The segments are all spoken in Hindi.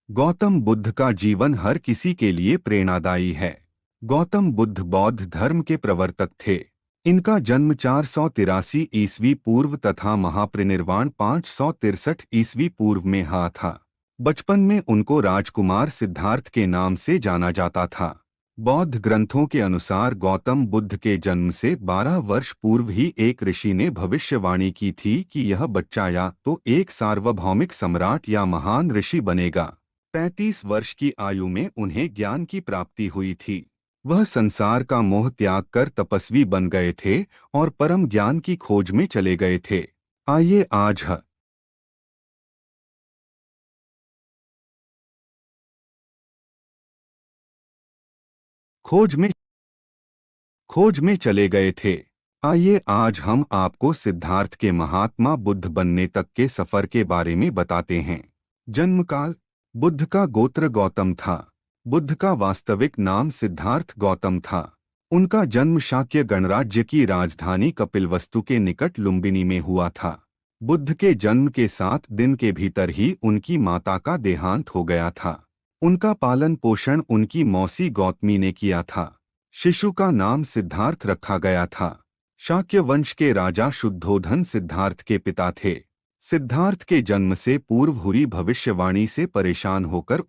गौतम बुद्ध का जीवन हर किसी के लिए प्रेरणादायी है। गौतम बुद्ध बौद्ध धर्म के प्रवर्तक थे। इनका जन्म 483 ईस्वी पूर्व तथा महापरिनिर्वाण 563 ईस्वी पूर्व में हुआ था। बचपन में उनको राजकुमार सिद्धार्थ के नाम से जाना जाता था। बौद्ध ग्रंथों के अनुसार गौतम बुद्ध के जन्म से 12 वर्ष पूर्व ही एक ऋषि ने भविष्यवाणी की थी कि यह बच्चा या तो एक सार्वभौमिक सम्राट या महान ऋषि बनेगा। 35 वर्ष की आयु में उन्हें ज्ञान की प्राप्ति हुई थी। वह संसार का मोह त्याग कर तपस्वी बन गए थे और परम ज्ञान की खोज में चले गए थे। आइए आज खोज में खोज में चले गए थे। आइए आज हम आपको सिद्धार्थ के महात्मा बुद्ध बनने तक के सफर के बारे में बताते हैं। जन्मकाल। बुद्ध का गोत्र गौतम था। बुद्ध का वास्तविक नाम सिद्धार्थ गौतम था। उनका जन्म शाक्य गणराज्य की राजधानी कपिलवस्तु के निकट लुम्बिनी में हुआ था। बुद्ध के जन्म के 7 दिन के भीतर ही उनकी माता का देहांत हो गया था। उनका पालन पोषण उनकी मौसी गौतमी ने किया था। शिशु का नाम सिद्धार्थ रखा गया था। शाक्य वंश के राजा शुद्धोधन सिद्धार्थ के पिता थे। सिद्धार्थ के जन्म से पूर्व हुई भविष्यवाणी से परेशान होकर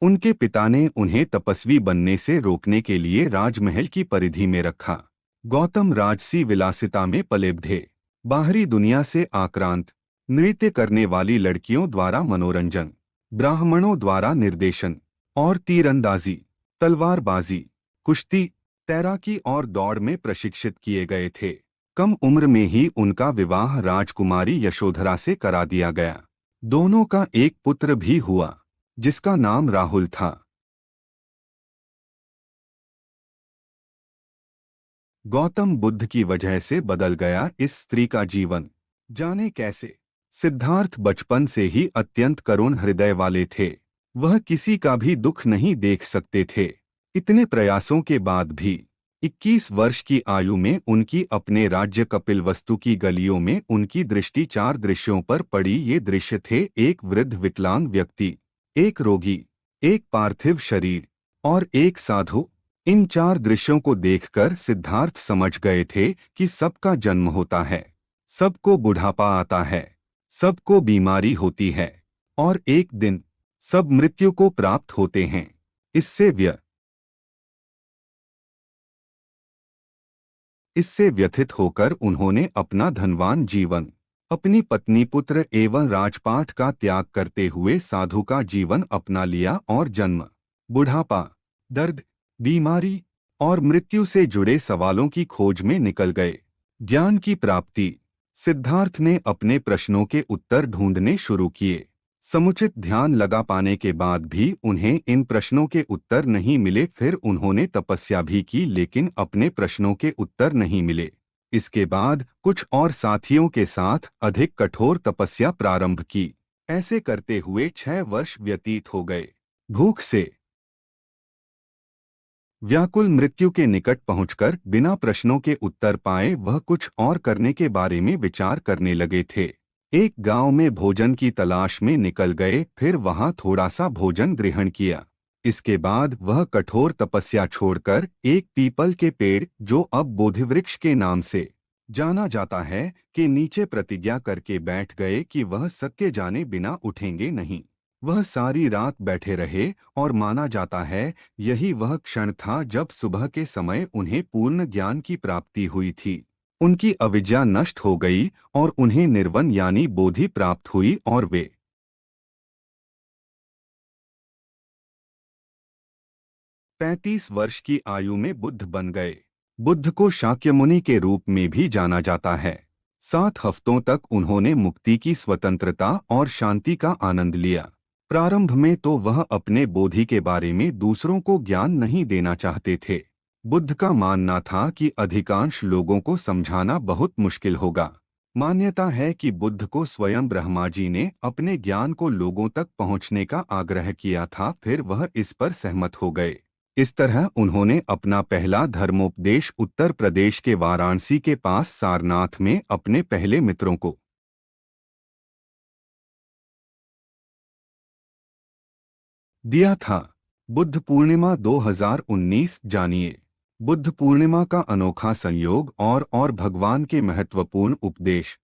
उनके पिता ने उन्हें तपस्वी बनने से रोकने के लिए राजमहल की परिधि में रखा। गौतम राजसी विलासिता में पले बढ़े। बाहरी दुनिया से आक्रांत, नृत्य करने वाली लड़कियों द्वारा मनोरंजन, ब्राह्मणों द्वारा निर्देशन और तीरंदाजी, तलवारबाजी, कुश्ती, तैराकी और दौड़ में प्रशिक्षित किए गए थे। कम उम्र में ही उनका विवाह राजकुमारी यशोधरा से करा दिया गया। दोनों का एक पुत्र भी हुआ जिसका नाम राहुल था। गौतम बुद्ध की वजह से बदल गया इस स्त्री का जीवन। जाने कैसे। सिद्धार्थ बचपन से ही अत्यंत करुण हृदय वाले थे। वह किसी का भी दुख नहीं देख सकते थे। इतने प्रयासों के बाद भी 21 वर्ष की आयु में उनकी अपने राज्य कपिलवस्तु की गलियों में उनकी दृष्टि 4 दृश्यों पर पड़ी। ये दृश्य थे: एक वृद्ध विकलांग व्यक्ति, एक रोगी, एक पार्थिव शरीर और एक साधु। इन 4 दृश्यों को देखकर सिद्धार्थ समझ गए थे कि सबका जन्म होता है, सबको बुढ़ापा आता है, सबको बीमारी होती है और एक दिन सब मृत्यु को प्राप्त होते हैं। इससे व्यथित होकर उन्होंने अपना धनवान जीवन, अपनी पत्नी, पुत्र एवं राजपाट का त्याग करते हुए साधु का जीवन अपना लिया और जन्म, बुढ़ापा, दर्द, बीमारी और मृत्यु से जुड़े सवालों की खोज में निकल गए। ज्ञान की प्राप्ति। सिद्धार्थ ने अपने प्रश्नों के उत्तर ढूंढने शुरू किए। समुचित ध्यान लगा पाने के बाद भी उन्हें इन प्रश्नों के उत्तर नहीं मिले। फिर उन्होंने तपस्या भी की लेकिन अपने प्रश्नों के उत्तर नहीं मिले। इसके बाद कुछ और साथियों के साथ अधिक कठोर तपस्या प्रारंभ की। ऐसे करते हुए 6 वर्ष व्यतीत हो गए। भूख से व्याकुल मृत्यु के निकट पहुंचकर बिना प्रश्नों के उत्तर पाए वह कुछ और करने के बारे में विचार करने लगे थे। एक गांव में भोजन की तलाश में निकल गए, फिर वहां थोड़ा सा भोजन ग्रहण किया। इसके बाद वह कठोर तपस्या छोड़कर एक पीपल के पेड़, जो अब बोधिवृक्ष के नाम से जाना जाता है, के नीचे प्रतिज्ञा करके बैठ गए कि वह सत्य जाने बिना उठेंगे नहीं। वह सारी रात बैठे रहे और माना जाता है यही वह क्षण था जब सुबह के समय उन्हें पूर्ण ज्ञान की प्राप्ति हुई थी। उनकी अविद्या नष्ट हो गई और उन्हें निर्वाण यानी बोधि प्राप्त हुई और वे 35 वर्ष की आयु में बुद्ध बन गए। बुद्ध को शाक्यमुनि के रूप में भी जाना जाता है। 7 हफ्तों तक उन्होंने मुक्ति की स्वतंत्रता और शांति का आनंद लिया। प्रारंभ में तो वह अपने बोधि के बारे में दूसरों को ज्ञान नहीं देना चाहते थे। बुद्ध का मानना था कि अधिकांश लोगों को समझाना बहुत मुश्किल होगा। मान्यता है कि बुद्ध को स्वयं ब्रह्मा जी ने अपने ज्ञान को लोगों तक पहुंचने का आग्रह किया था, फिर वह इस पर सहमत हो गए। इस तरह उन्होंने अपना पहला धर्मोपदेश उत्तर प्रदेश के वाराणसी के पास सारनाथ में अपने पहले मित्रों को दिया था। बुद्ध पूर्णिमा 2019 जानिए बुद्ध पूर्णिमा का अनोखा संयोग और भगवान के महत्वपूर्ण उपदेश।